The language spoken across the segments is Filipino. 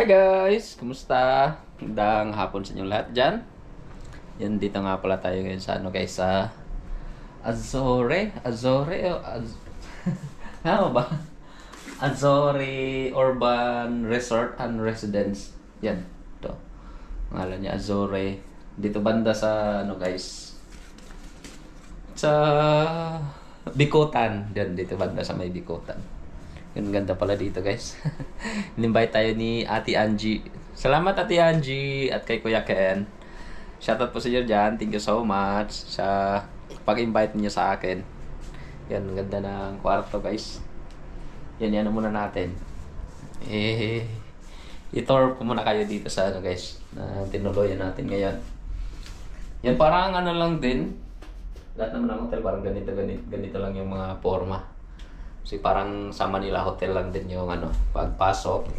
Hi guys! Kumusta? Magandang hapon sa inyong lahat dyan. Yan, dito nga pala tayo ngayon sa ano guys, sa ano ba? Azore Urban Resort and Residence. Yan, ito. Ngalan niya, Azore. Dito banda sa ano guys, sa Bikutan. Yan, dito banda sa may Bikutan. Yung ganda pala dito guys. In-invite tayo ni Ate Angie. Salamat Ate Angie at kay Kuya Ken. Shoutout po sa inyo dyan. Thank you so much sa pag-invite niyo sa akin. Yan, ang ganda ng kwarto guys. Yan, yan muna natin. I-tour ko muna kayo dito sa ano guys, na tinuloyan natin ngayon. Yan, parang ano lang din. Lahat naman ng hotel parang ganito lang yung mga forma. Kasi parang sa Manila Hotel lang din yung ano, pagpasok.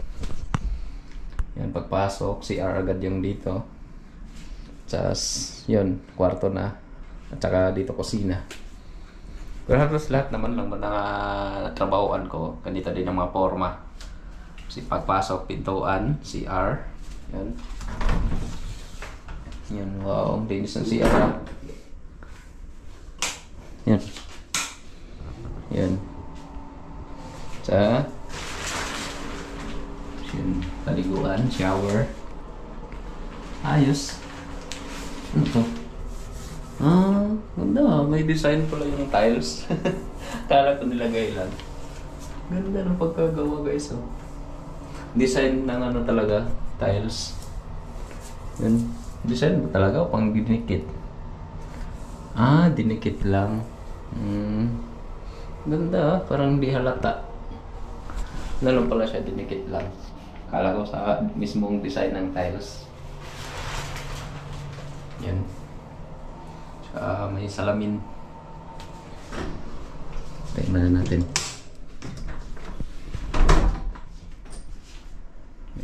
Yan, pagpasok, CR agad yung dito. Tapos, yun, kwarto na. At saka dito kusina. Pero halos lahat naman ng mga trabahoan ko, ganito din ang mga forma. Kasi pagpasok, pintuan, CR. Yan. Yan, wow, ang linis ng CR. Yan. Yan. Sa paliguan, shower. Ayos. Ano to? Ganda. May design pala yung tiles. Kala ko nilagay lang. Ganda ng pagkagawa guys. Oh. Design ng ano talaga, tiles. Yan. Design talaga pang dinikit. Dinikit lang. Ganda, parang di halata. Lang pala siya, dinikit lang. Kala ko sa mismong design ng tiles. Yan. May salamin. Tingnan natin.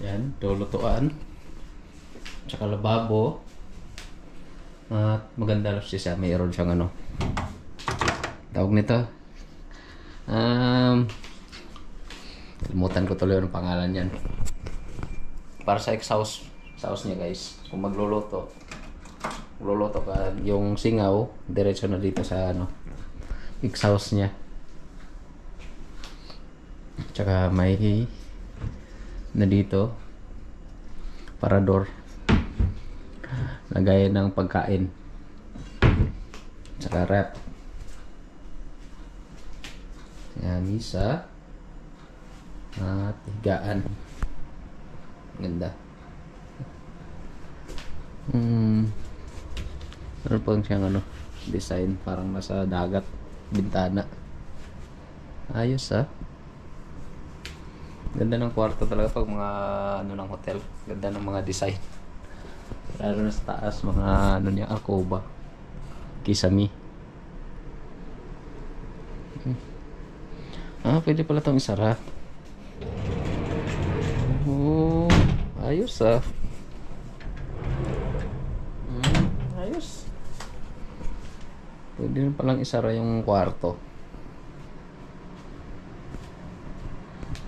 Yan, lulutuan. Tsaka lababo. At maganda lang siya. Mayroon siyang ano. Tawag nito. Kalimutan ko tuloy ang pangalan yan. Para sa exhaust niya guys. Kung magluluto ka, yung singaw diretso na dito sa ano, exhaust niya. Tsaka may na dito parador, lagay ng pagkain. Tsaka rep. Yan, isa at higaan. Ganda. Meron pang siyang ano, design parang nasa dagat, bintana. Ayos Ganda ng kwarto talaga pag mga ano ng hotel. Ganda ng mga design. Lalo na sa taas, mga ano niya, alcoba, kisame. Pwede pala itong isara. Ayos ayos. Pwede rin palang isara yung kwarto.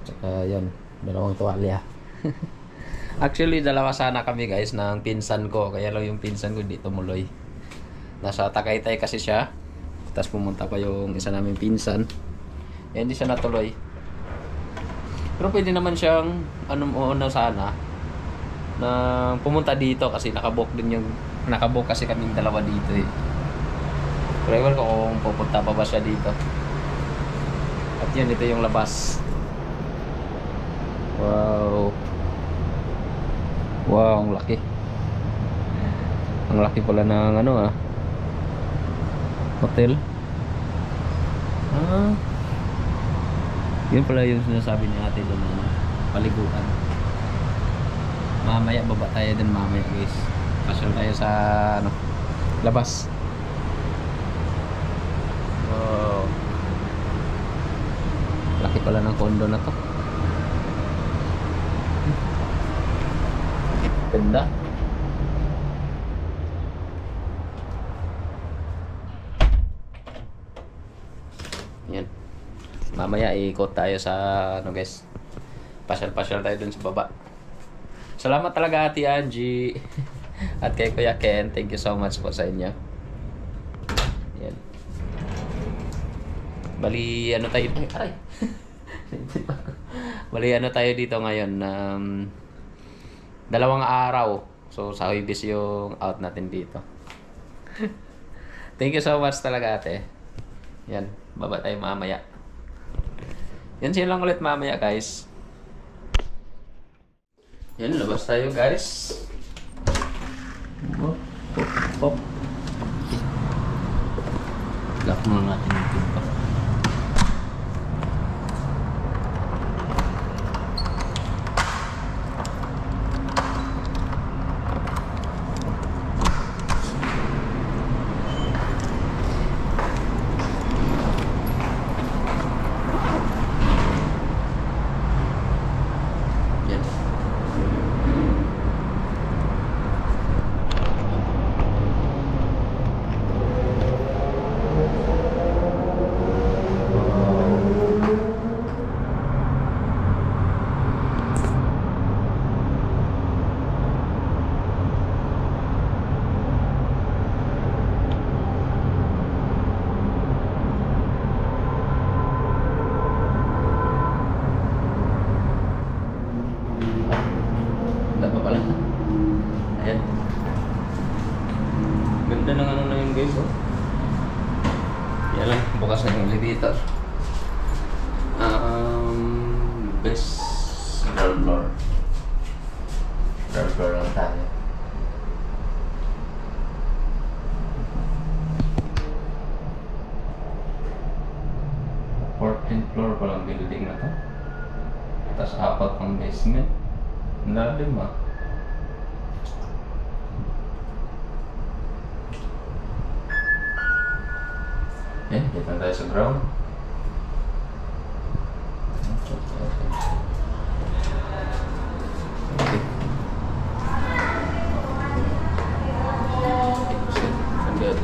Tsaka yan, dalawang tuwalya. Actually, dalawa sana kami guys ng pinsan ko. Kaya lang yung pinsan ko dito tumuloy. Nasa Tagaytay kasi siya. Tapos pumunta pa yung isa namin pinsan. Hindi siya natuloy. Pero pwede naman siyang ano sana na pumunta dito kasi nakabook kasi kaming dalawa dito eh. Pero ewan ko kung pupunta pa ba siya dito. At yan, ito yung labas. Wow, ang laki. Ang laki pala ng ano hotel. Yun pala yung sinasabi ni ate doon na paliguan. Mamaya baba tayo din mamaya guys. Pasyal tayo sa ano, labas. Wow, laki pala ng condo na to. Ganda. Yan. Mamaya ikot tayo sa ano guys. Pasyal tayo dun sa baba. Salamat talaga Ate Angie. At kay Kuya Ken, thank you so much po sa inyo. Yan. Bali, ano tayo? Ay, aray! Bali, ano tayo dito ngayon? 2 araw. So, sa Huwebes yung out natin dito. Thank you so much talaga ate. Yan, baba tayo mamaya. Yan sila lang ulit mamaya guys. Yan, labas tayo guys. Hop, hop, hop. Lock muna natin yung pinto. Ganda ng ano na yun guys, oh. Yan lang, bukas na yung elevator. Best ground floor. Ground floor lang tayo. Fourteenth floor pa lang building na to. Tapos 4 pang basement. Ang lalim ah. Yan, dito tayo sa ground. Okay. Good.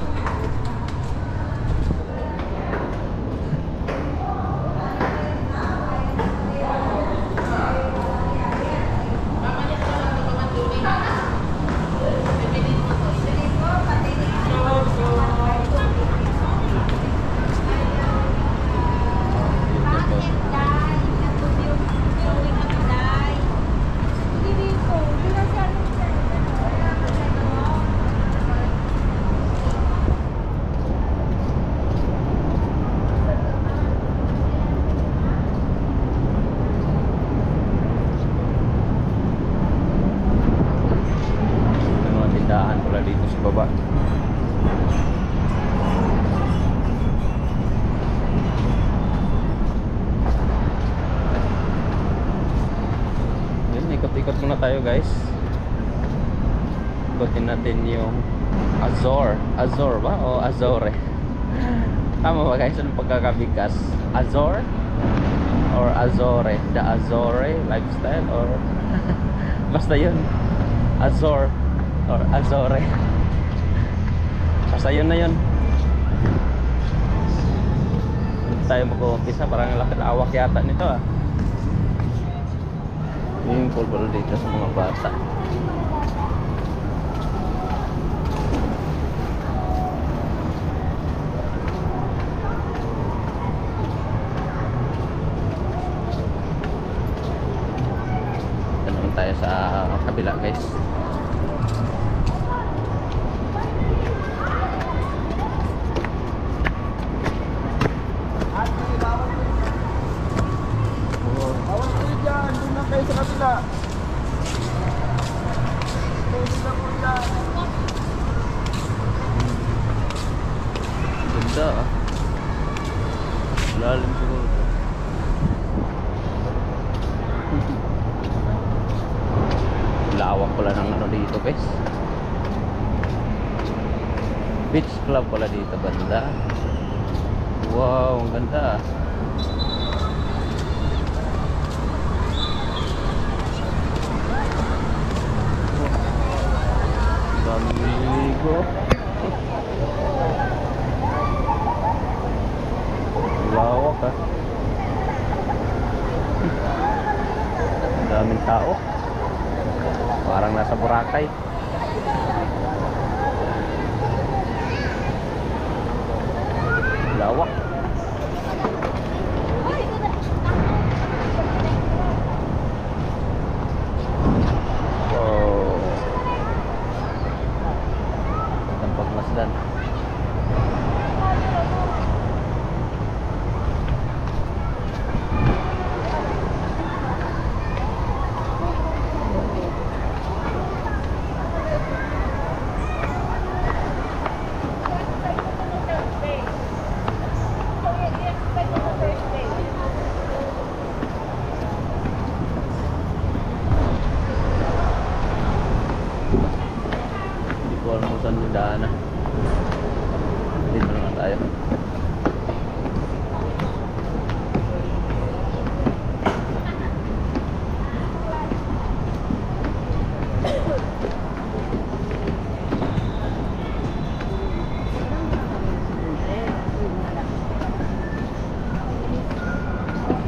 Dito sa baba. Yan, ikot-ikot muna tayo guys. Ikotin natin yung Azor ba? O Azore? Tama ba guys? Anong pagkakabigkas? Azor? Or Azore? The Azore lifestyle? Or basta yun, Azor or Azore. Basta yun na yun. Hindi tayo mag-uumpisa. Parang lawak yata nito ah. Yung pool dito sa mga bata. Tanong tayo sa kabila guys. Sa kabila. Ganda ah. Lalim siguro. Lawak pala ng ano dito guys. Beach club pala dito, banda. Wow, ang ganda ah. Amigo. Lawak ah. Ang daming tao. Parang nasa Boracay. Lawak. Wow. Ang pagmasdan. Saan yung daanan? Dito naman tayo.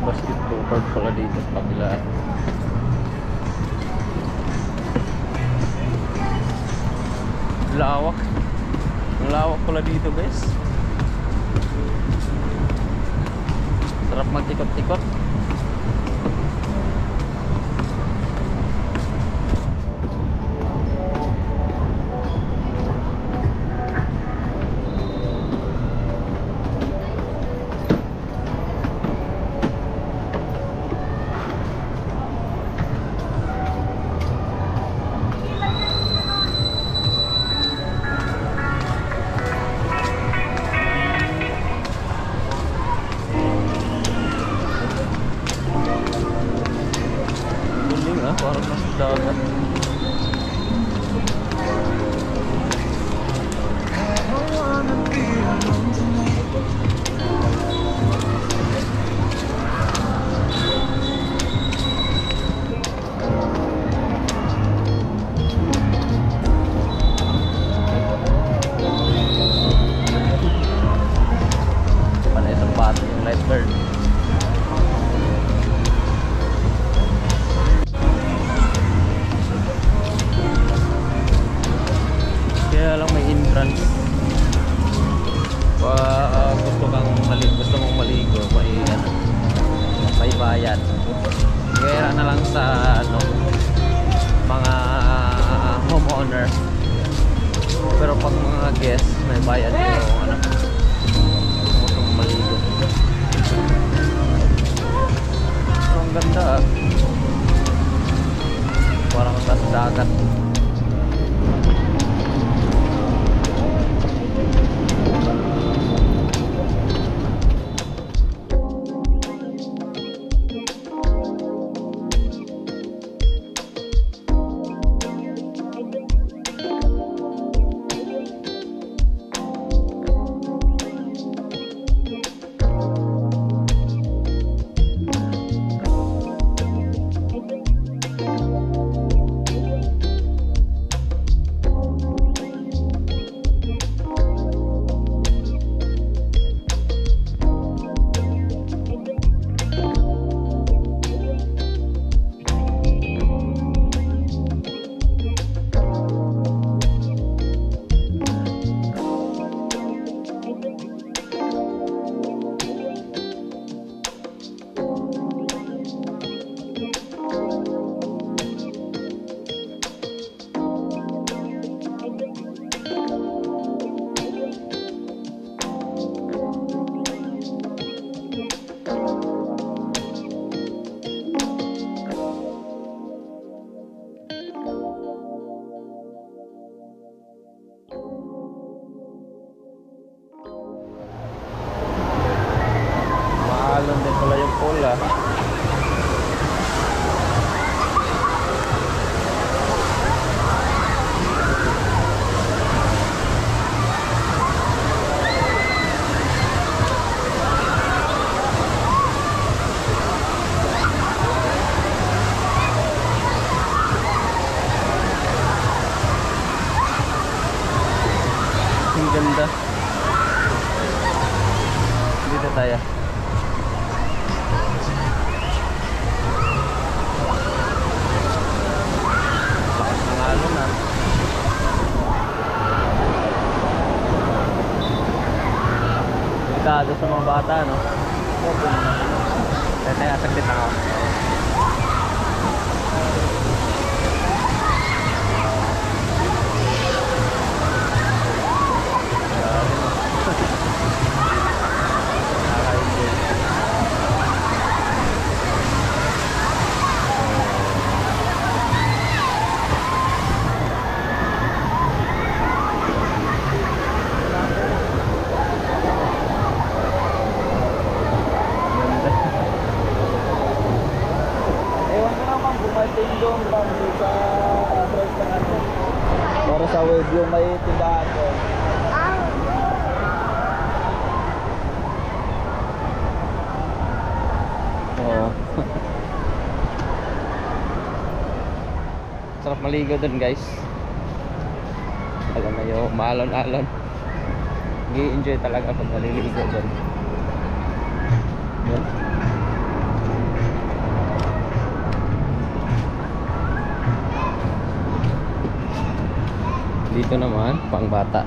Basketball court pala dito sa kabila. Lawak. Ang lawak pala dito, guys. Sarap mag-ikot-ikot. Parang nasa dagat. Panay sapat yung lifeguard. Kaya lang may entrance. Gusto mong maligo, may bayad. Kaya na lang sa mga homeowner. Pero pag mga guests, may bayad yung gusto mong maligo. So, ang ganda ah. Parang nasa dagat. Maalon din pala yung pula. Ang ganda. Dito tayo. Lakas ng delikado sa mga bata, no? Kaya saglit ako. Ewan ko naman kung may tindong bang sa entrance ng ano. Para sa web yung may tindahan ko. Oo. Sarap maligo dun, guys. Alam na yung maalon-alon. Nag-i-enjoy talaga pag maliligo dun. Yun. Dito naman, pang bata.